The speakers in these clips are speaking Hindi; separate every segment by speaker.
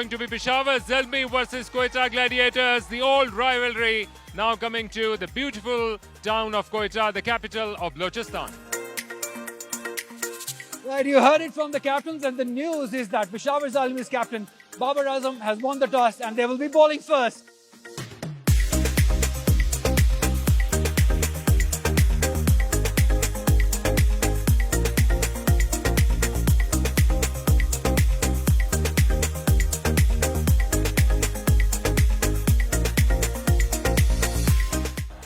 Speaker 1: going to be Peshawar Zalmi versus Quetta Gladiators, the old rivalry now coming to the beautiful town of Quetta, the capital of Balochistan.
Speaker 2: Right, you heard it from the captains, and the news is that Peshawar Zalmi's captain Babar Azam has won the toss and they will be bowling first.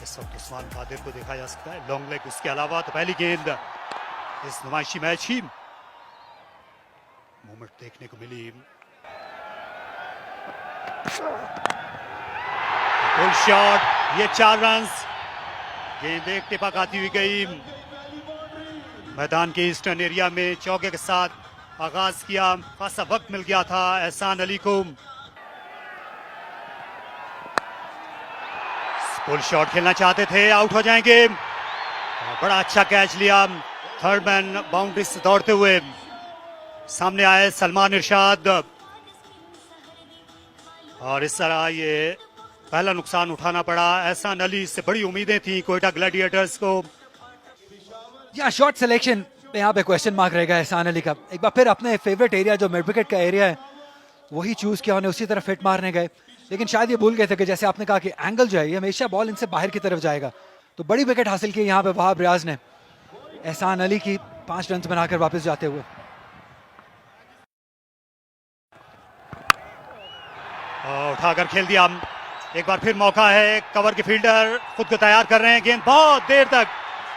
Speaker 3: इस वक्त उस्मान कादिर को देखा जा सकता है, लॉन्ग लेग। उसके अलावा तो पहली गेंद इस नुमाइशी मैच ही मोमेंट देखने को मिली। फुल शॉट, ये 4 रन। गेंद एक टिपक आती हुई गई। मैदान के ईस्टर्न एरिया में चौके के साथ आगाज किया। खासा वक्त मिल गया था एहसान अली को। फुल शॉट खेलना चाहते थे, आउट हो जाएंगे। बड़ा अच्छा कैच लिया। थर्ड मैन बाउंड्री से दौड़ते हुए सामने आए सलमान इरशाद, और इस तरह ये पहला नुकसान उठाना पड़ा। एहसान अली से बड़ी उम्मीदें थी क्वेटा ग्लैडिएटर्स को।
Speaker 2: या शॉट सिलेक्शन यहाँ पे क्वेश्चन मार्क रहेगा एहसान अली का। एक बार फिर अपने फेवरेट एरिया जो मिड विकेट का एरिया है वही चूज किया उन्हें, उसी तरफ फिट मारने गए। लेकिन शायद ये भूल गए थे कि जैसे आपने कहा कि एंगल जो है ये हमेशा बॉल इनसे बाहर की तरफ जाएगा। तो बड़ी विकेट हासिल की यहाँ पे वहाब रियाज ने एहसान अली की 5 रन बनाकर वापस जाते हुए।
Speaker 3: उठाकर खेल दिया। एक बार फिर मौका है। कवर के फील्डर खुद को तैयार कर रहे हैं। गेंद बहुत देर तक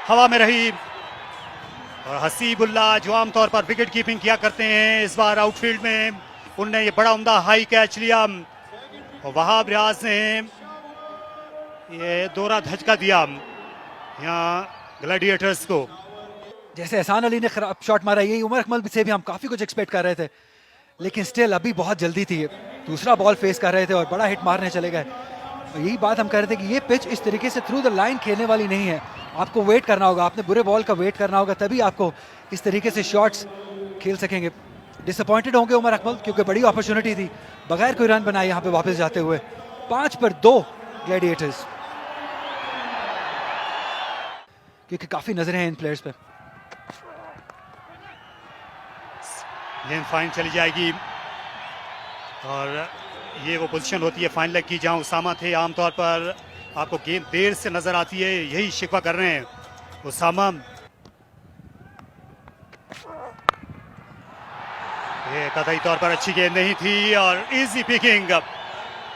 Speaker 3: हवा में रही, और हसीबुल्लाह जो आमतौर पर विकेट कीपिंग किया करते हैं, इस बार आउटफील्ड में उनने ये बड़ा उम्दा हाई कैच लिया, और वहाब रियाज ने ये दोहरा धचका दिया यहाँ ग्लैडिएटर्स को।
Speaker 2: जैसे एहसान अली ने खराब शॉट मारा, यही उमर अकमल से भी हम काफी कुछ एक्सपेक्ट कर रहे थे, लेकिन स्टिल अभी बहुत जल्दी थी। दूसरा बॉल फेस कर रहे थे और बड़ा हिट मारने चले गए। और यही बात हम कह रहे थे कि ये पिच इस तरीके से थ्रू द लाइन खेलने वाली नहीं है। आपको वेट करना होगा, आपने बुरे बॉल का वेट करना होगा, तभी आपको इस तरीके से शॉट्स खेल सकेंगे। डिसअपॉइंटेड होंगे उमर अकमल, क्योंकि बड़ी अपॉर्चुनिटी थी, बगैर कोई रन बनाए यहाँ पे वापस जाते हुए। 5 पर 2 ग्लैडिएटर्स, क्योंकि काफी नजरें हैं इन प्लेयर्स पे।
Speaker 3: गेंद फाइन चली जाएगी, और ये वो पोजीशन होती है फाइन लेग की जहां उसामा थे। आमतौर पर आपको गेंद देर से नजर आती है, यही शिकवा कर रहे हैं उसामा। ये कतई तौर पर अच्छी गेंद नहीं थी, और इजी पिकिंग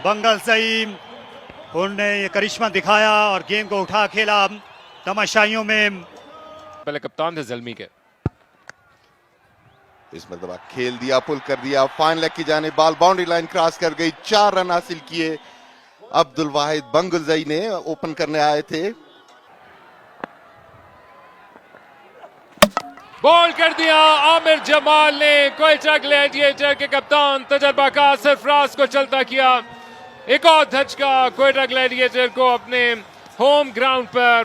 Speaker 3: बंगल सईम, उन्होंने ये करिश्मा दिखाया और गेंद को उठा खेला तमाशाइयों में।
Speaker 1: पहले कप्तान थे ज़ल्मी के,
Speaker 4: इस मरतबा खेल दिया, पुल कर दिया। फाइन लेग की जाने बॉल बाउंड्री लाइन क्रॉस कर गई। 4 रन हासिल किए। अब्दुल वाहिद बंगुलजई ने ओपन करने आए थे।
Speaker 1: बॉल कर दिया आमिर जमाल ने। क्वेटा ग्लैडिएटर के कप्तान तजर्बाकार सरफराज को चलता किया। एक और धचका क्वेटा ग्लैडिएटर को अपने होम ग्राउंड पर।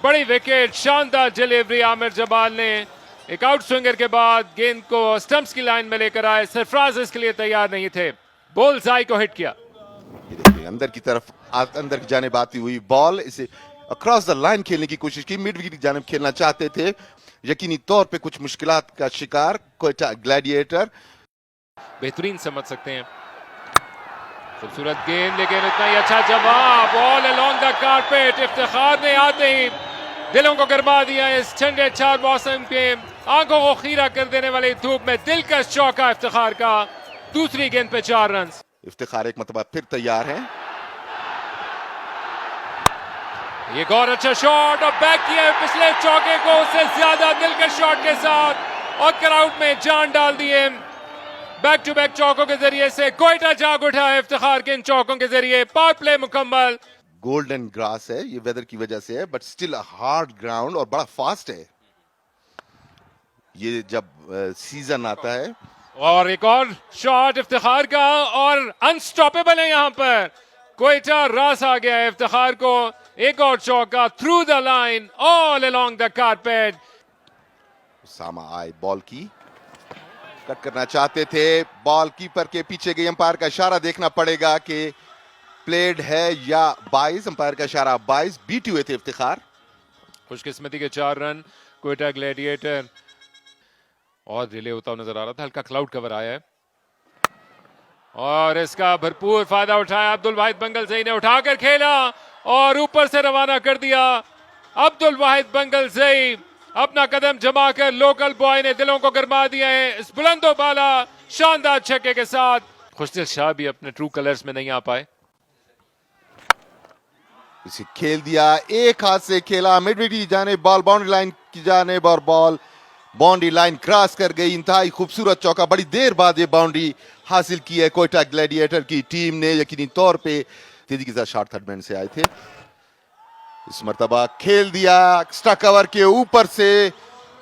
Speaker 1: बड़ी विकेट, शानदार डिलीवरी आमिर जमाल ने। एक आउट स्विंगर के बाद गेंद को स्टंप्स की लाइन में लेकर आए। सरफराज इसके लिए तैयार नहीं थे, बुल्सआई को हिट किया।
Speaker 4: ये देखिए अंदर की तरफ, अंदर की जानिब आती हुई बॉल, इसे अक्रॉस द लाइन खेलने की कोशिश की। मिड विकेट की जानिब खेलना चाहते थे, यकीनी तौर पे कुछ मुश्किलात का शिकार क्वेटा ग्लैडिएटर।
Speaker 1: बेहतरीन समझ सकते हैं, खूबसूरत गेंद, लेकिन इतना ही अच्छा जवाब। All along the carpet, Iftikhar ने आते ही दिलों को गरमा दिया। इस ठंडे 4 मौसम के आंखों को खीरा कर देने वाली धूप में दिलकश चौका इफ्तिखार का। दूसरी गेंद पे 4 रन।
Speaker 4: इफ्तिखार एक मतलब फिर तैयार हैं।
Speaker 1: एक और अच्छा शॉट, और बैक किया पिछले चौके को उससे ज्यादा दिलकश शॉट के साथ, और क्राउड में जान डाल दिए। बैक टू बैक चौकों के जरिए से क्वेटा जाग उठा है इफ्तिखार के इन चौकों के जरिए। पावर प्ले मुकम्मल।
Speaker 4: गोल्डन ग्रास है, ये वेदर की वजह से है, बट स्टिल हार्ड ग्राउंड और बड़ा फास्ट है ये जब सीजन आता है।
Speaker 1: और एक और शॉट इफ्तिखार का, और अनस्टॉपेबल है यहाँ पर क्वेटा। रास आ गया है इफ्तिखार को। एक और चौका through the line, all along the carpet.
Speaker 4: Usama आए बॉल की, कट करना चाहते थे, बॉल कीपर के पीछे गई, अंपायर का इशारा देखना पड़ेगा कि प्लेड है या 22, अंपायर का इशारा 22, बीट हुए थे इफ्तिखार।
Speaker 1: खुशकिस्मती के 4 रन क्वेटा ग्लैडिएटर, और रिले होता हुआ नजर आ रहा था, हल्का क्लाउड कवर आया है और इसका भरपूर फायदा उठाया अब्दुल वाहिद बंगल सही ने, उठाकर खेला और ऊपर से रवाना कर दिया। अब्दुल वाहिद बंगल सही अपना कदम जमाकर लोकल बॉय ने दिलों को गरमा दिया है इस बुलंदो बाला शानदार छक्के के साथ। खुशदिल शाह भी अपने ट्रू कलर्स में नहीं आ पाए।
Speaker 4: इसे खेल दिया, एक हाथ से खेला, मिड विकेट की जाने बॉल बाउंड्री लाइन की जाने और बॉल बाउंड्री लाइन क्रॉस कर गई। इंतहाई खूबसूरत चौका, बड़ी देर बाद ये बाउंड्री हासिल की है कोयटा ग्लैडिएटर की टीम ने। यकीनी तौर पे तेजी के साथ शॉट थर्ड मैन से आए थे, इस मर्तबा खेल दिया एक्स्ट्रा कवर के ऊपर से,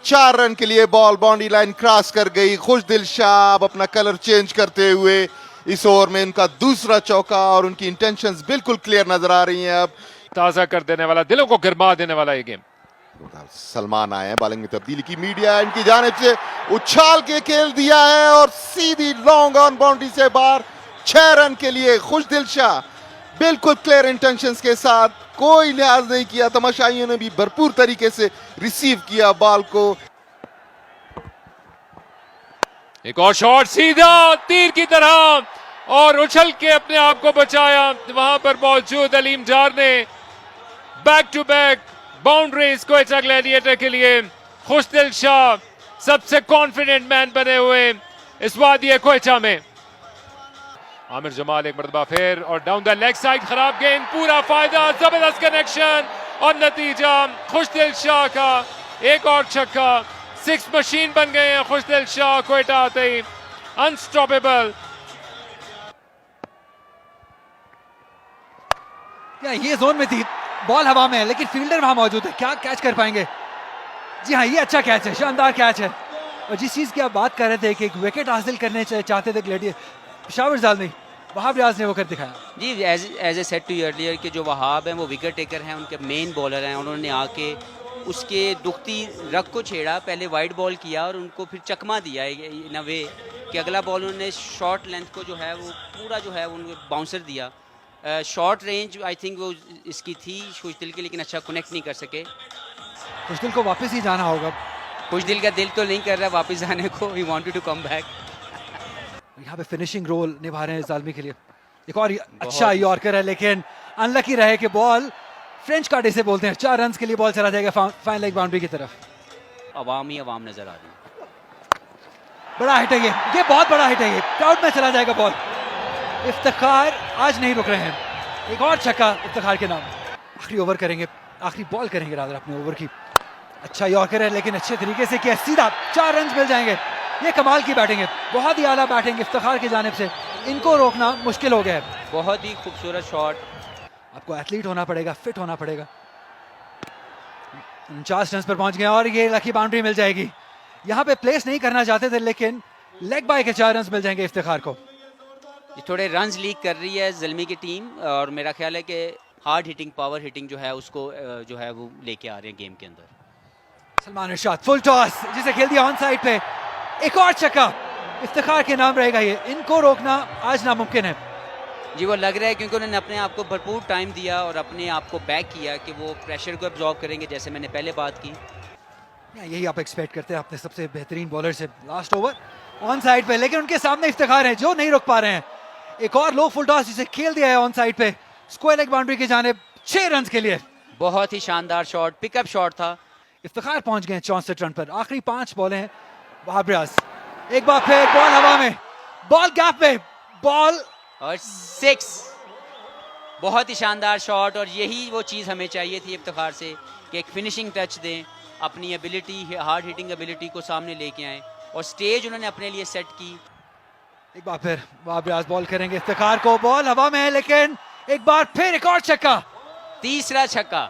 Speaker 4: 4 रन के लिए बॉल बाउंड्री लाइन क्रॉस कर गई। खुशदिल शाह अब अपना कलर चेंज करते हुए इस ओवर में उनका दूसरा चौका, और उनकी इंटेंशंस बिल्कुल क्लियर नजर आ रही हैं। अब
Speaker 1: ताजा कर देने वाला, दिलों को गरमा देने वाला ये गेम।
Speaker 4: सलमान आए हैं, बॉलिंग में तब्दीली की, मीडिया इनकी जानिब से उछाल के खेल दिया है और सीधी लॉन्ग ऑन बाउंड्री से बाहर, 6 रन के लिए खुशदिल शाह बिल्कुल क्लियर इंटेंशंस के साथ, कोई लिहाज नहीं किया। तमाशाइयों ने भी भरपूर तरीके से रिसीव किया बॉल को।
Speaker 1: एक और शॉट सीधा तीर की तरह और उछल के अपने आप को बचाया वहां पर मौजूद अलीम जार ने। Back to back boundaries Quetta Gladiator के लिए खुशदिल शाह सबसे कॉन्फिडेंट मैन बने हुए इस वादी कोयटा में। आमिर जमाल एक मरतबा फिर और डाउन द लेग साइड, खराब गेंद, पूरा फायदा, जबरदस्त कनेक्शन और नतीजा खुशदिल शाह का एक और छक्का। 6 मशीन बन गए हैं खुशदिल शाह कोयटा आते ही, अनस्टॉपेबल।
Speaker 2: ये जोन में थी, बॉल हवा में है लेकिन फील्डर वहां मौजूद है, क्या कैच कर पाएंगे? जी हाँ, ये अच्छा कैच है, शानदार कैच है। और जिस चीज की आप बात कर रहे थे कि एक विकेट हासिल करने चाहते थे ग्लैडिएटर, शावर जाल नहीं, वहाब रियाज ने वो कर दिखाया।
Speaker 5: जी, as a set to earlier के जो वहाब हैं वो विकेट टेकर हैं, उनके मेन बॉलर हैं। उन्होंने आके उसके दुखती रग को छेड़ा, पहले वाइड बॉल किया और उनको फिर चकमा दिया इन अ वे कि अगला बॉल उन्होंने शॉर्ट लेंथ को जो है वो पूरा जो है उनको बाउंसर दिया। शॉर्ट रेंज आई थिंक वो इसकी थी खुशदिल की, लेकिन अच्छा कनेक्ट नहीं कर सके।
Speaker 2: खुशदिल को वापस ही जाना होगा।
Speaker 5: खुशदिल का दिल तो नहीं कर रहा वापस जाने को, he wanted to come back.
Speaker 2: यहाँ पे फिनिशिंग रोल निभा रहे हैं जालमी के लिए। एक और अच्छा यॉर्कर है लेकिन अनलकी रहे कि बॉल फ्रेंच कार्ड इसे बोलते हैं, 4 रन के लिए बॉल चला जाएगा फाइन लेग बाउंड्री की तरफ।
Speaker 5: अवाम ही अवाम नजर आ रही है।
Speaker 2: बड़ा हिट है ये बहुत बड़ा हिट है, ये क्राउड में चला जाएगा बॉल। इफ्तिखार आज नहीं रुक रहे हैं, एक और छक्का इफ्तिखार के नाम। आखिरी ओवर करेंगे, आखिरी बॉल करेंगे रादर अपने ओवर की। अच्छा यॉर्कर है लेकिन अच्छे तरीके से किया, सीधा 4 रन मिल जाएंगे। ये कमाल की बैटिंग है, बहुत ही आला बैटिंग इफ्तिखार की जानिब से, इनको रोकना मुश्किल हो गया है।
Speaker 5: बहुत ही खूबसूरत शॉट।
Speaker 2: आपको एथलीट होना पड़ेगा, फिट होना पड़ेगा। 49 रन पर पहुंच गए और ये लकी बाउंड्री मिल जाएगी। यहाँ पे प्लेस नहीं करना चाहते थे लेकिन लेग बाय के 4 रन मिल जाएंगे इफ्तिखार को।
Speaker 5: ये थोड़े रन्स लीक कर रही है ज़ल्मी की टीम, और मेरा ख्याल है कि हार्ड हिटिंग, पावर हिटिंग जो है उसको जो है वो लेके आ रहे हैं गेम के अंदर।
Speaker 2: सलमान इरशाद फुल टॉस जिसे खेल दिया ऑन साइड पे, एक और छक्का इफ्तिखार के नाम रहेगा। ये इनको रोकना आज नामुमकिन है।
Speaker 5: जी, वो लग रहा है क्योंकि उन्होंने अपने आप को भरपूर टाइम दिया और अपने आप को बैक किया कि वो प्रेशर को एब्जॉर्ब करेंगे, जैसे मैंने पहले बात की।
Speaker 2: यही आप एक्सपेक्ट करते हैं अपने सबसे बेहतरीन बॉलर से। लास्ट ओवर ऑन साइड पे, लेकिन उनके सामने इफ्तिखार है जो नहीं रोक पा रहे हैं। एक और लो फुल टॉस जिसे खेल दिया है ऑन साइड पे, स्क्वायर लेग बाउंड्री की जानिब, 6 रन के लिए।
Speaker 5: बहुत ही शानदार शॉट, पिकअप शॉट था।
Speaker 2: इफ्तिखार पहुंच गए 64 रन पर। आखिरी 5 बॉलें हैं। वहाब रियाज एक बार फिर बॉल हवा में, बॉल गैप में, बॉल
Speaker 5: और 6। बहुत ही शानदार शॉट, और यही वो चीज़ हमें चाहिए थी इफ्तिखार से कि एक फिनिशिंग टच दें, अपनी एबिलिटी, हार्ड हिटिंग एबिलिटी को सामने लेके आए, और स्टेज उन्होंने अपने लिए सेट की।
Speaker 2: एक बार फिर वहाब रियाज बॉल करेंगे इफ्तिखार को, बॉल हवा में है लेकिन एक बार फिर एक और छक्का,
Speaker 5: तीसरा छक्का।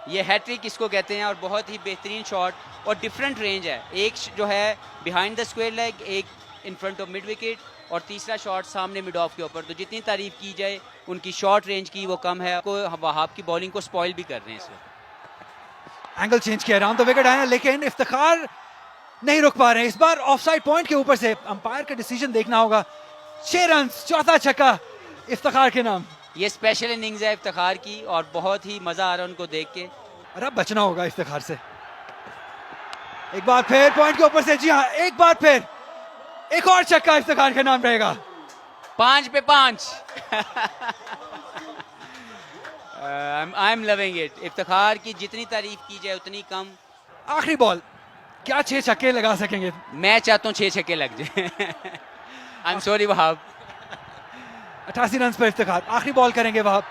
Speaker 5: ये हैट्रिक इसको कहते हैं, और बहुत ही बेहतरीन शॉट और डिफरेंट रेंज है। एक जो है बिहाइंड द स्क्वायर लेग, एक in front of mid wicket, और तीसरा शॉट सामने मिड ऑफ के ऊपर। तो जितनी तारीफ की जाए उनकी शॉर्ट रेंज की वो कम है। को वहाब की बॉलिंग को स्पॉइल भी कर रहे हैं इस वक्त।
Speaker 2: एंगल चेंज किया, राउंड द विकेट आया लेकिन इफ्तिखार नहीं रुक पा रहे हैं। इस बार ऑफसाइड पॉइंट के ऊपर से अंपायर का डिसीजन देखना होगा। 6 रन, चौथा छक्का इफ्तिखार के नाम।
Speaker 5: ये स्पेशल इनिंग्स है इफ्तिखार की और बहुत ही मजा आ रहा है उनको देख के।
Speaker 2: और अब बचना होगा इफ्तिखार से। एक बार फिर पॉइंट के ऊपर से, जी हाँ, एक बार फिर एक और छक्का इफ्तिखार के नाम रहेगा।
Speaker 5: 5 पे 5। I am loving it. Iftikhar की जितनी तारीफ की जाए उतनी कम।
Speaker 2: आखिरी बॉल, क्या 6 छक्के लगा सकेंगे?
Speaker 5: मैं चाहता हूँ 6 छक्के लग जाए। I am sorry Wahab.
Speaker 2: 88 run पर इफ्तिखार। आखिरी बॉल करेंगे वहाब।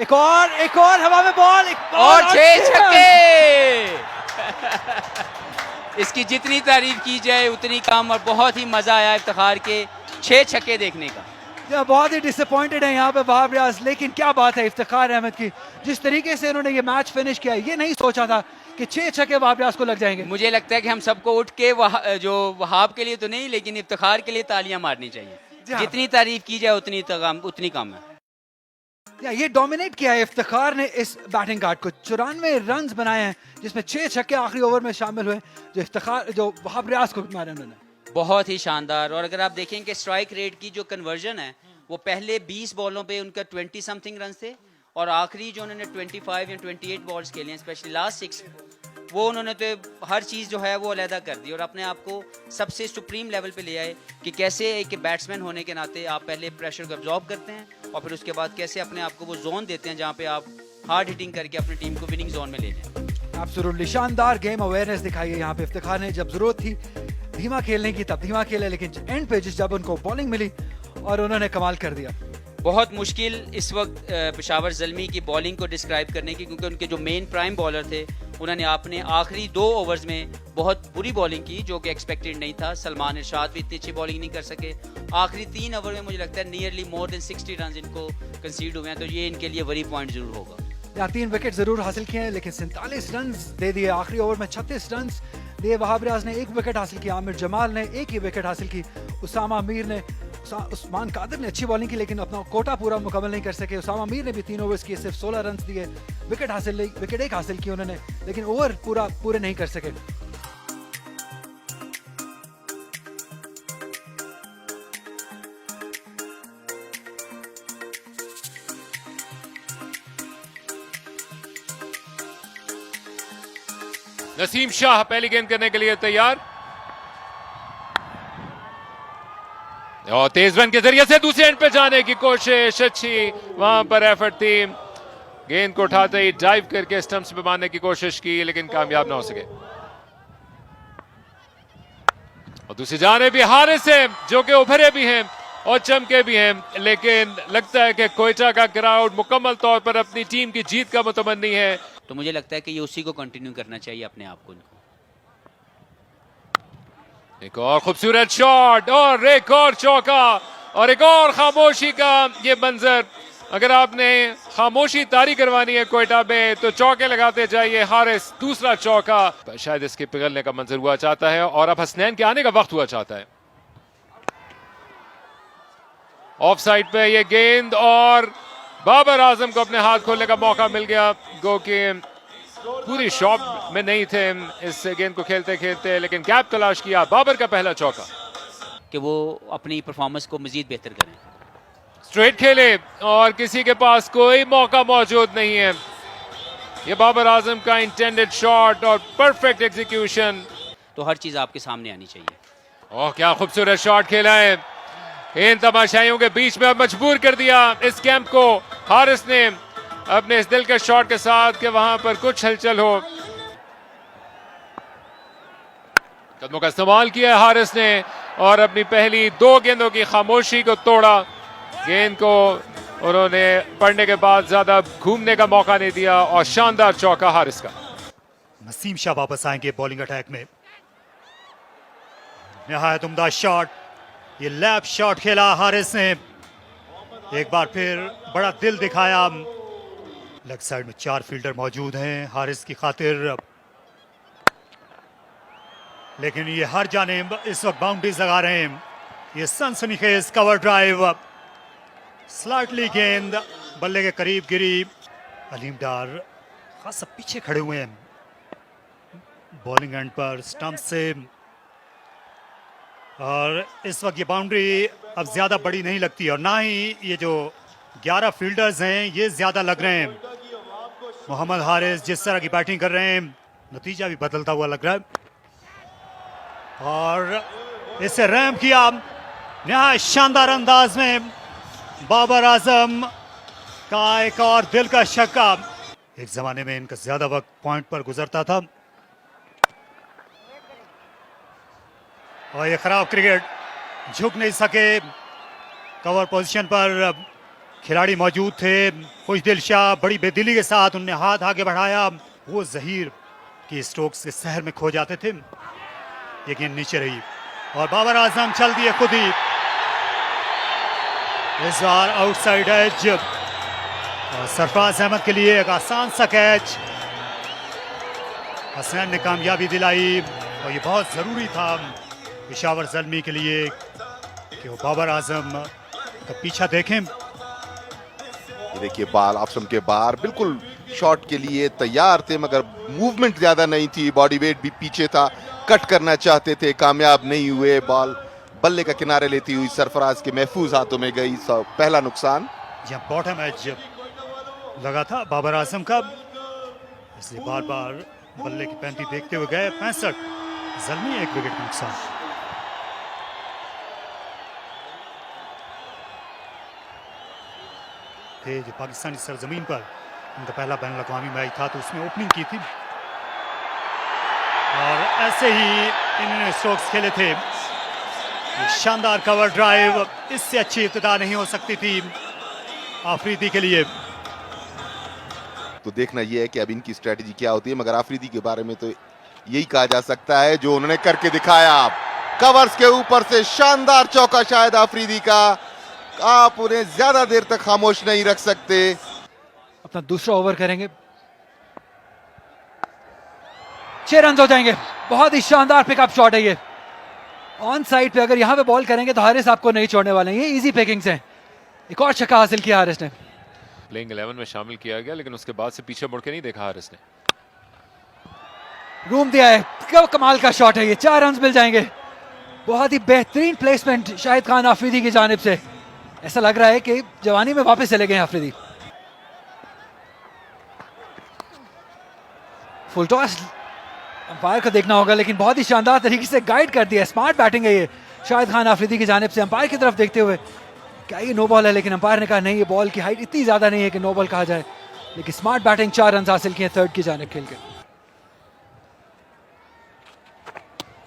Speaker 2: एक और हवा में बॉल,
Speaker 5: और 6 छक्के। इसकी जितनी तारीफ की जाए उतनी कम और बहुत ही मजा आया इफ्तिखार के 6 छक्के देखने का।
Speaker 2: बहुत ही डिसअपॉइंटेड है यहाँ पे वहाब रियाज, लेकिन क्या बात है इफ्तिखार अहमद की, जिस तरीके से इन्होंने ये मैच फिनिश किया, ये नहीं सोचा था कि 6 छक्के वहाब रियाज को लग जाएंगे।
Speaker 5: मुझे लगता है कि हम सबको उठ के जो वहाब के लिए तो नहीं लेकिन इफ्तिखार के लिए तालियां मारनी चाहिए। जितनी तारीफ की जाए उतनी कम है।
Speaker 2: ये डोमिनेट किया है इफ्तिखार ने इस बैटिंग कार्ड को। 94 रन बनाए हैं, जिसमें 6 छक्के आखिरी ओवर में शामिल हुए, जो वहाब रियाज को मारे उन्होंने।
Speaker 5: बहुत ही शानदार। और अगर आप देखें कि स्ट्राइक रेट की जो कन्वर्जन है वो पहले 20 बॉलों पे उनका 20 समथिंग रन थे और आखिरी जो उन्होंने 25 या 28 बॉल्स खेले हैं, स्पेशली लास्ट 6, वो उन्होंने तो हर चीज़ जो है वो अलहदा कर दी और अपने आप को सबसे सुप्रीम लेवल पे ले आए कि कैसे एक बैट्समैन होने के नाते आप पहले प्रेशर को एब्जॉर्ब करते हैं और फिर उसके बाद कैसे अपने आप को वो जोन देते हैं जहाँ पे आप हार्ड हिटिंग करके अपनी टीम को विनिंग जोन में ले जाएं।
Speaker 2: एब्सोल्युटली शानदार गेम अवेयरनेस दिखाई है यहाँ पे इफ्तिखार ने। जब जरूरत थी धीमा खेलने की तब धीमा खेले, लेकिन एंड पे जब उनको बॉलिंग मिली और उन्होंने कमाल कर दिया।
Speaker 5: बहुत मुश्किल इस वक्त पेशावर ज़ल्मी की बॉलिंग को डिस्क्राइब करने की, क्योंकि उनके जो मेन प्राइम बॉलर थे उन्होंने आपने आखिरी 2 ओवर्स में बहुत बुरी बॉलिंग की जो कि एक्सपेक्टेड नहीं था। सलमान इरशाद भी इतनी अच्छी बॉलिंग नहीं कर सके। आखिरी 3 ओवर में मुझे लगता है नियरली मोर देन 60 रन इनको कंसीड हुए हैं, तो ये इनके लिए वरी पॉइंट जरूर होगा।
Speaker 2: यहाँ 3 विकेट जरूर हासिल किए हैं, लेकिन 47 रन दे दिए आखिरी ओवर में। 36 रन दिए वहाब रियाज ने, 1 विकेट हासिल किया। आमिर जमाल ने 1 ही विकेट हासिल की। उसामा मीर ने, उस्मान कादिर ने अच्छी बॉलिंग की, लेकिन अपना कोटा पूरा मुकम्मल नहीं कर सके। उसामा मीर ने भी 3 ओवर्स किए, सिर्फ 16 रन दिए। विकेट 1 हासिल की उन्होंने, लेकिन ओवर पूरे नहीं कर सके।
Speaker 1: नसीम शाह पहली गेंद करने के लिए तैयार और तेज रन के जरिए से दूसरे एंड पे जाने की कोशिश। अच्छी वहां पर एफर्ट थी। गेंद को उठाते ही डाइव करके स्टंप्स पे मारने की कोशिश की, लेकिन कामयाब ना हो सके। और दूसरी जाने भी हारिस है जो कि उभरे भी हैं और चमके भी हैं, लेकिन लगता है कि कोयटा का क्राउड मुकम्मल तौर पर अपनी टीम की जीत का मुतमन्नी है।
Speaker 5: तो मुझे लगता है कि ये उसी को कंटिन्यू करना चाहिए अपने आप को।
Speaker 1: एक और खूबसूरत शॉट और एक और चौका और एक और खामोशी का ये मंजर। अगर आपने खामोशी तारी करवानी है कोयटा में तो चौके लगाते जाइए। हारिस दूसरा चौका, शायद इसके पिघलने का मंजर हुआ चाहता है और अब हसनैन के आने का वक्त हुआ चाहता है। ऑफ साइड पे ये गेंद और बाबर आजम को अपने हाथ खोलने का मौका मिल गया। गो के पूरी शॉट में नहीं थे इस गेंद को खेलते खेलते, लेकिन गैप तलाश किया। बाबर का पहला चौका
Speaker 5: कि वो अपनी परफॉर्मेंस को मजीद बेहतर करें।
Speaker 1: स्ट्रेट खेले और किसी के पास कोई मौका मौजूद नहीं है। ये बाबर आजम का इंटेंडेड शॉट और परफेक्ट एग्जीक्यूशन।
Speaker 5: तो हर चीज आपके सामने आनी चाहिए।
Speaker 1: ओह क्या खूबसूरत शॉट खेला है। इन तमाशाइयों के बीच में अब मजबूर कर दिया इस कैंप को हारिस ने अपने इस दिल के शॉट के साथ कि वहां पर कुछ हलचल हो। कदमों का इस्तेमाल किया है हारिस ने और अपनी पहली 2 गेंदों की खामोशी को तोड़ा। गेंद को उन्होंने पढ़ने के बाद ज्यादा घूमने का मौका नहीं दिया और शानदार चौका हारिस का।
Speaker 3: नसीम शाह वापस आएंगे बॉलिंग अटैक में। निहायत उम्दा शॉट, ये लैप शॉट खेला हारिस ने। एक बार फिर बड़ा दिल दिखाया। लेग साइड में 4 फील्डर मौजूद हैं हारिस की खातिर, लेकिन ये हर जानिब इस वक्त बाउंड्रीज लगा रहे हैं। ये सनसनीखेज कवर ड्राइव, स्लाइटली गेंद बल्ले के करीब गिरी। अलीम डार खासा पीछे खड़े हुए हैं बॉलिंग एंड पर। स्टंप से और इस वक्त ये बाउंड्री अब ज्यादा बड़ी नहीं लगती और ना ही ये जो 11 फील्डर्स हैं ये ज्यादा लग रहे हैं। मोहम्मद हारिस जिस तरह की बैटिंग कर रहे हैं, नतीजा भी बदलता हुआ लग रहा है। और इसे रैम किया नहायत शानदार अंदाज में बाबर आजम का एक और दिल का छक्का। एक जमाने में इनका ज्यादा वक्त पॉइंट पर गुजरता था और ये खराब क्रिकेट, झुक नहीं सके। कवर पोजीशन पर खिलाड़ी मौजूद थे। खुशदिल शाह बड़ी बेदिली के साथ उनने हाथ आगे बढ़ाया। वो जहीर की स्ट्रोक्स के सहर में खो जाते थे। ये गेंद नीचे रही और बाबर आजम चल दिए खुद ही। इस बार आउटसाइड एज और सरफराज अहमद के लिए एक आसान सा कैच। हसनैन ने कामयाबी दिलाई और ये बहुत ज़रूरी था पेशावर ज़ल्मी के लिए कि वो बाबर आजम का पीछा देखें।
Speaker 4: ये देखिए बाल ऑप्शन के बाहर बिल्कुल शॉट के लिए तैयार थे, मगर मूवमेंट ज्यादा नहीं थी, बॉडी वेट भी पीछे था, कट करना चाहते थे, कामयाब नहीं हुए। बॉल बल्ले का किनारे लेती हुई सरफराज के महफूज हाथों में गई। पहला नुकसान।
Speaker 3: जब बॉटम एज लगा था बाबर आजम का, इसलिए बार बार बल्ले की पैंती देखते हुए गए। 65 ज़ल्मी, 1 विकेट नुकसान। थे जो पाकिस्तानी सरजमीन पर उनका पहला बैन अवी मैच था तो उसमें ओपनिंग की थी और ऐसे ही इन्होंने स्ट्रोक्स खेले थे। शानदार कवर ड्राइव, इससे अच्छी इब्तिदा नहीं हो सकती थी आफरीदी के लिए।
Speaker 4: तो देखना यह है कि अब इनकी स्ट्रेटजी क्या होती है, मगर आफरीदी के बारे में तो यही कहा जा सकता है जो उन्होंने करके दिखाया। कवर्स के ऊपर से शानदार चौका शायद आफरीदी का, आप उन्हें ज्यादा देर तक खामोश नहीं रख सकते।
Speaker 2: अपना दूसरा ओवर करेंगे, 6 रन हो जाएंगे। बहुत ही शानदार पिकअप शॉट है ये। ऑन साइड पे अगर यहां पे बॉल करेंगे तो हारिस आपको नहीं छोड़ने वाले हैं। ये इजी पिकिंग्स हैं। एक और छक्का हासिल किया हारिस ने।
Speaker 1: प्लेइंग 11 में शामिल किया गया, लेकिन उसके बाद से पीछे मुड़ के नहीं देखा हारिस ने।
Speaker 2: रूम दिया है, क्या कमाल का शॉट है ये। 4 रन मिल जाएंगे। बहुत ही बेहतरीन प्लेसमेंट शाहिद खान आफरीदी की जानिब से। ऐसा लग रहा है कि जवानी में वापस चले गए आफरीदी। फुल टॉस अंपायर को देखना होगा, लेकिन बहुत ही शानदार तरीके से गाइड कर दिया। स्मार्ट बैटिंग है ये शाहिद खान आफरीदी की जानिब से। अंपायर की तरफ देखते हुए क्या ये नो बॉल है, लेकिन अंपायर ने कहा नहीं, ये बॉल की हाइट इतनी ज्यादा नहीं है कि नो बॉल कहा जाए। लेकिन स्मार्ट बैटिंग, 4 रन हासिल किए थर्ड की जानिब खेल के।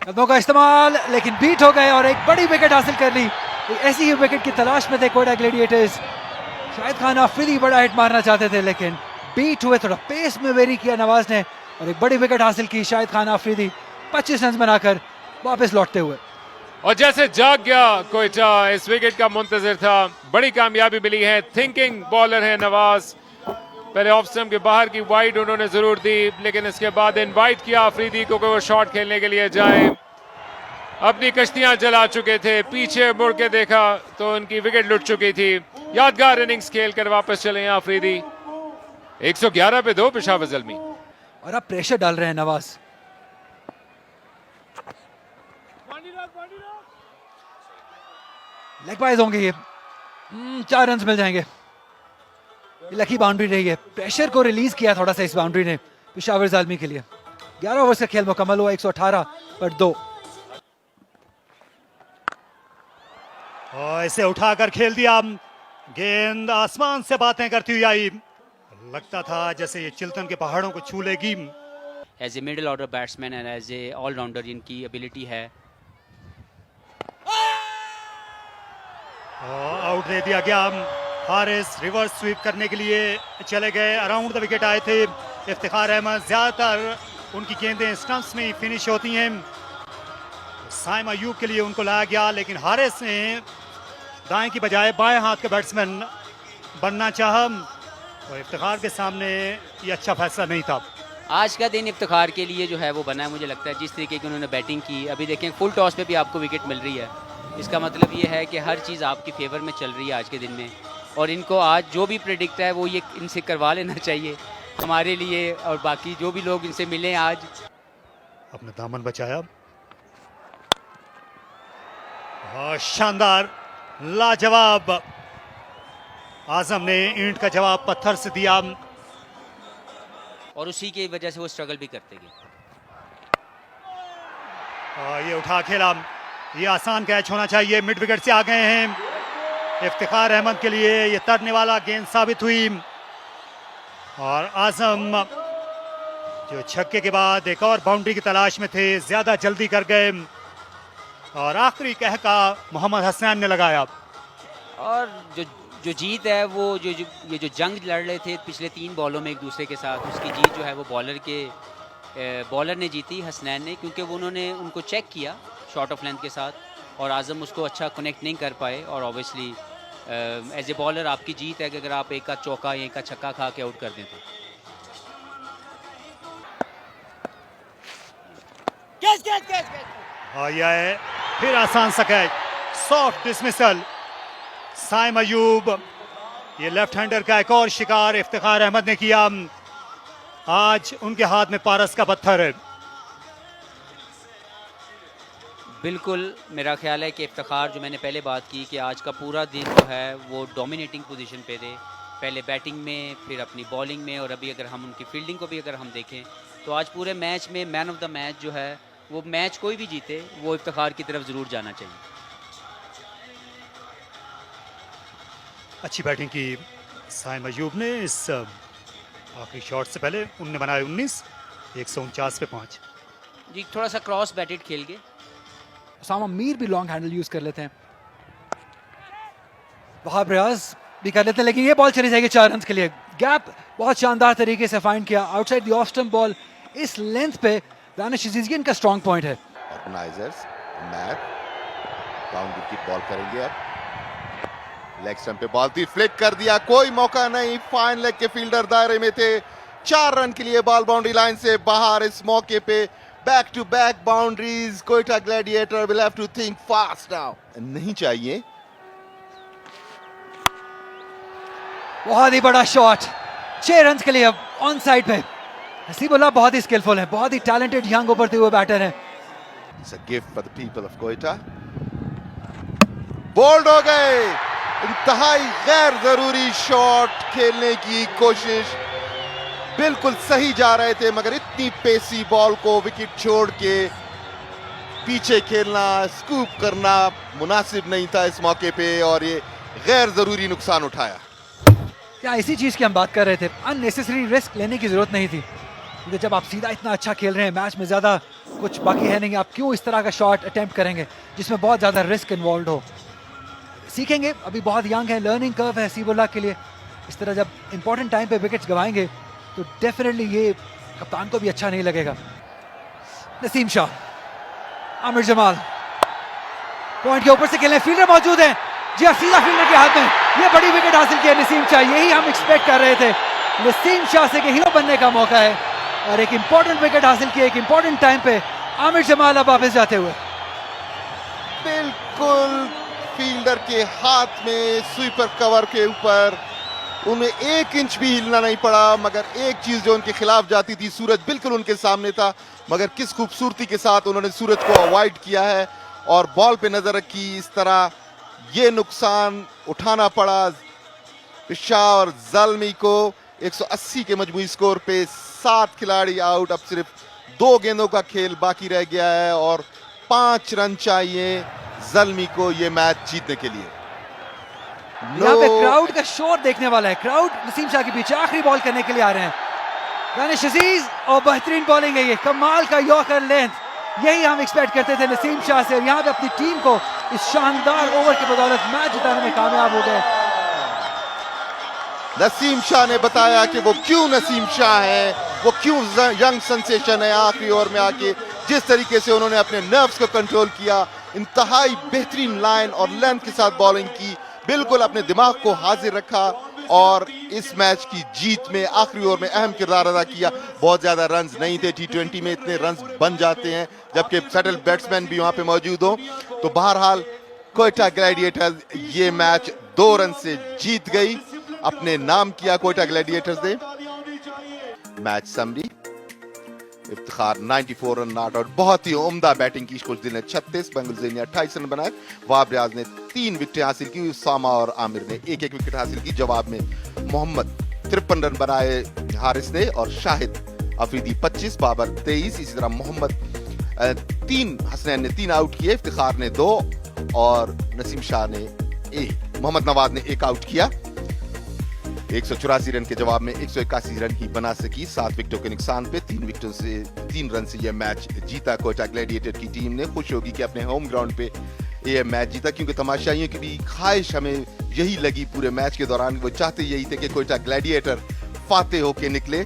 Speaker 2: कदमों का इस्तेमाल, लेकिन बीट हो गए और एक बड़ी विकेट हासिल कर ली। ऐसी ही विकेट की तलाश में थे कोयटा ग्लैडिएटर्स। शाहिद खान आफरीदी बड़ा हिट मारना चाहते थे, लेकिन बीट हुए। थोड़ा पेस में वेरी किया नवाज ने और एक बड़ी विकेट हासिल की शाहिद खान आफरीदी 25 रन बनाकर वापस लौटते हुए।
Speaker 1: और जैसे जाग गया कोयटा, इस विकेट का मुंतजर था। बड़ी कामयाबी मिली है। थिंकिंग बॉलर है नवाज। पहले ऑफ स्टंप के बाहर की वाइड उन्होंने जरूर दी, लेकिन इसके बाद इनवाइट किया आफरीदी को कि वो शॉट खेलने के लिए जाए। अपनी कश्तियां जला चुके थे, पीछे मुड़ के देखा तो उनकी विकेट लुट चुकी थी। यादगार इनिंग्स खेलकर वापस चले हैं आफरीदी। 111 पे 2 पेशावर ज़ल्मी।
Speaker 2: और अब प्रेशर डाल रहे हैं नवाज। लेग बाइज होंगे ये। 4 रन मिल जाएंगे। ये लकी बाउंड्री रही है। प्रेशर को रिलीज किया थोड़ा सा इस बाउंड्री ने पेशावर ज़ल्मी के लिए। 11 ओवर का खेल मुकम्मल हुआ। 118 पर 2।
Speaker 3: और इसे उठाकर खेल दिया। गेंद आसमान से बातें करती हुई आई। लगता था जैसे ये चिल्तन के पहाड़ों को छू लेगी।
Speaker 5: As a middle order batsman and as a allrounder इनकी एबिलिटी है।
Speaker 3: आउट दे दिया गया। हारिस रिवर्स स्वीप करने के लिए चले गए। अराउंड द विकेट आए थे इफ्तिखार अहमद। ज्यादातर उनकी गेंदें स्टंप्स में ही फिनिश होती हैं। साइम अयूब के लिए उनको लाया गया, लेकिन हारिस ने दाएं की बजाय बाएं हाथ का बैट्समैन बनना चाहा और इफ्तिखार के सामने ये अच्छा फैसला नहीं था।
Speaker 5: आज का दिन इफ्तिखार के लिए जो है वो बना है। मुझे लगता है जिस तरीके की उन्होंने बैटिंग की। अभी देखें फुल टॉस पे भी आपको विकेट मिल रही है। इसका मतलब ये है कि हर चीज़ आपकी फेवर में चल रही है आज के दिन में। और इनको आज जो भी प्रेडिक्ट है वो ये इनसे करवा लेना चाहिए हमारे लिए और बाकी जो भी लोग इनसे मिले आज।
Speaker 3: अपना दामन बचाया। शानदार, लाजवाब। आजम ने ईंट का जवाब पत्थर से दिया
Speaker 5: और उसी की वजह से वो स्ट्रगल भी करते गए।
Speaker 3: ये उठा खेला, ये आसान कैच होना चाहिए। मिड विकेट से आ गए हैं इफ्तिखार अहमद के लिए, ये तरने वाला गेंद साबित हुई और आजम जो छक्के के बाद एक और बाउंड्री की तलाश में थे, ज्यादा जल्दी कर गए और आखिरी कहका मोहम्मद हसनैन ने लगाया।
Speaker 5: और जो जीत है वो ये जो जंग लड़ रहे थे पिछले 3 बॉलों में एक दूसरे के साथ, उसकी जीत जो है वो बॉलर ने जीती, हसनैन ने, क्योंकि वो उन्होंने उनको चेक किया शॉर्ट ऑफ लेंथ के साथ और आजम उसको अच्छा कनेक्ट नहीं कर पाए। और ऑब्वियसली एज ए बॉलर आपकी जीत है कि अगर आप एक का चौका या एक का छक्का खा के आउट कर दें तो।
Speaker 3: और यह है फिर आसान सा catch, soft dismissal. Saim Ayub, ये लेफ्ट हैंडर का एक और शिकार इफ्तिखार अहमद ने किया। आज उनके हाथ में पारस का पत्थर है।
Speaker 5: बिल्कुल, मेरा ख्याल है कि इफ्तिखार, जो मैंने पहले बात की कि आज का पूरा दिन जो है वो डोमिनेटिंग पोजीशन पे थे, पहले बैटिंग में, फिर अपनी बॉलिंग में, और अभी अगर हम उनकी फील्डिंग को भी अगर हम देखें तो आज पूरे मैच में मैन ऑफ द मैच जो है वो, मैच कोई भी जीते, वो इफ्तिखार की तरफ ज़रूर जाना चाहिए।
Speaker 3: अच्छी बैटिंग की साइम अयूब ने। इस आखिरी शॉट से पहले उनने बनाए 19, 149 पे 5।
Speaker 5: जी, थोड़ा सा क्रॉस बैटेड खेल के
Speaker 2: उसामा मीर भी लॉन्ग हैंडल यूज कर लेते हैं, वहाब रियाज भी कर लेते हैं, लेकिन ये बॉल चली जाएगी 4 रन के लिए। गैप बहुत शानदार तरीके से फाइंड किया outside the off stump ball. इस लेंथ पे दानिश अजीज इनका स्ट्रॉन्ग पॉइंट है।
Speaker 4: ऑर्गेनाइजर्स मैच बाउंड्री की बॉल करेंगे। अब लेग स्टंप पे बॉल थी, फ्लिक कर दिया, कोई मौका नहीं। फाइन लेग के फील्डर दायरे में थे। 4 रन के लिए बॉल बाउंड्री लाइन से बाहर। इस मौके पे back to back boundaries. Quetta Gladiator will have to think fast now. नहीं चाहिए।
Speaker 2: बहुत ही बड़ा शॉट, 6 रन के लिए अब ऑन साइड पे। हसीबुल्लाह बहुत ही स्किलफुल है, बहुत ही टैलेंटेड यंग उभरते हुए बैटर है।
Speaker 4: It's a gift for the people of Quetta. Bold हो गए। इंतहाई गैर जरूरी शॉट खेलने की कोशिश, बिल्कुल सही जा रहे थे, मगर इतनी पेसी बॉल को विकेट छोड़ के पीछे खेलना, स्कूप करना मुनासिब नहीं था इस मौके पे, और ये गैर जरूरी नुकसान उठाया।
Speaker 2: क्या इसी चीज की हम बात कर रहे थे, अननेसेसरी रिस्क लेने की जरूरत नहीं थी, क्योंकि जब आप सीधा इतना अच्छा खेल रहे हैं, मैच में ज्यादा कुछ बाकी है नहीं, आप क्यों इस तरह का शॉट अटेम्प्ट करेंगे जिसमें बहुत ज्यादा रिस्क इन्वॉल्व हो। सीखेंगे, अभी बहुत यंग है, लर्निंग कर्व है हसीबुल्लाह के लिए। इस तरह जब इंपॉर्टेंट टाइम पे विकेट्स गवाएंगे तो डेफिनेटली ये कप्तान को भी अच्छा नहीं लगेगा। नसीम शाह, आमिर जमाल पॉइंट के ऊपर से खेलने, फील्डर मौजूद है जी, सीधा फील्डर के हाथ में, ये बड़ी विकेट हासिल की है नसीम शाह। यही हम एक्सपेक्ट कर रहे थे, नसीम शाह से कि हीरो बनने का मौका है, और एक इंपॉर्टेंट विकेट हासिल की एक इंपॉर्टेंट टाइम पे। आमिर जमाल अब वापस जाते हुए,
Speaker 4: बिल्कुल फील्डर के हाथ में, स्वीपर कवर के ऊपर, उन्हें 1 इंच भी हिलना नहीं पड़ा। मगर एक चीज जो उनके खिलाफ जाती थी, सूरज बिल्कुल उनके सामने था, मगर किस खूबसूरती के साथ उन्होंने सूरज को अवॉइड किया है और बॉल पे नजर रखी। इस तरह ये नुकसान उठाना पड़ा पेशावर ज़ल्मी को। 180 के मजमूई स्कोर पे 7 खिलाड़ी आउट। अब सिर्फ 2 गेंदों का खेल बाकी रह गया है और 5 रन चाहिए ज़ल्मी को ये मैच जीतने के लिए।
Speaker 2: यहाँ पे क्राउड का शोर देखने वाला है। क्राउड नसीम शाह के पीछे आखिरी बॉल करने के लिए आ रहे हैं। दानिश अजीज, और बेहतरीन बॉलिंग है ये, कमाल का यॉर्कर लेंथ, यही हम एक्सपेक्ट करते थे नसीम शाह से। और यहाँ पे अपनी टीम को इस शानदार ओवर की बदौलत मैच जिताने में कामयाब हो गए।
Speaker 4: नसीम शाह ने बताया कि वो क्यों नसीम शाह है, वो क्यों यंग सेंसेशन है। आखिरी ओवर में आके जिस तरीके से उन्होंने अपने नर्व्स को कंट्रोल किया, इंतहाई बेहतरीन लाइन और लेंथ के साथ बॉलिंग की, बिल्कुल अपने दिमाग को हाजिर रखा और इस मैच की जीत में आखिरी ओवर में अहम किरदार अदा किया। बहुत ज्यादा रन्स नहीं थे, T20 में इतने रन्स बन जाते हैं जबकि सेटल बैट्समैन भी वहां पे मौजूद हो। तो बहरहाल कोयटा ग्लैडिएटर्स ये मैच 2 रन से जीत गई, अपने नाम किया कोयटा ग्लैडिएटर्स ने। Match summary, Iftikhar 94 run not out. बहुत ही उम्दा बैटिंग की खुशदिल ने 36, बंगलज़ेन ने 28 रन बनाए। वाब रियाज ने 3 विकेटें हासिल की, सामा और आमिर ने एक विकेट हासिल की। जवाब में मोहम्मद 53 रन बनाए हारिस ने, और शाहिद अफरीदी 25, बाबर 23, इसी तरह मोहम्मद 3, हसनैन ने 3 आउट किए, इफ्तिखार ने 2 और नसीम शाह ने 1। मोहम्मद नवाज ने 1 आउट किया। 184 रन के जवाब में 181 रन ही बना सकी 7 विकेटों के नुकसान पे। 3 रन से यह मैच जीता कोयटा ग्लैडिएटर की टीम ने। खुश होगी कि अपने होम ग्राउंड पे ये मैच जीता, क्योंकि तमाशाइयों की भी ख्वाहिश हमें यही लगी पूरे मैच के दौरान। वो चाहते यही थे कि कोयटा ग्लैडिएटर फातेह होके निकले।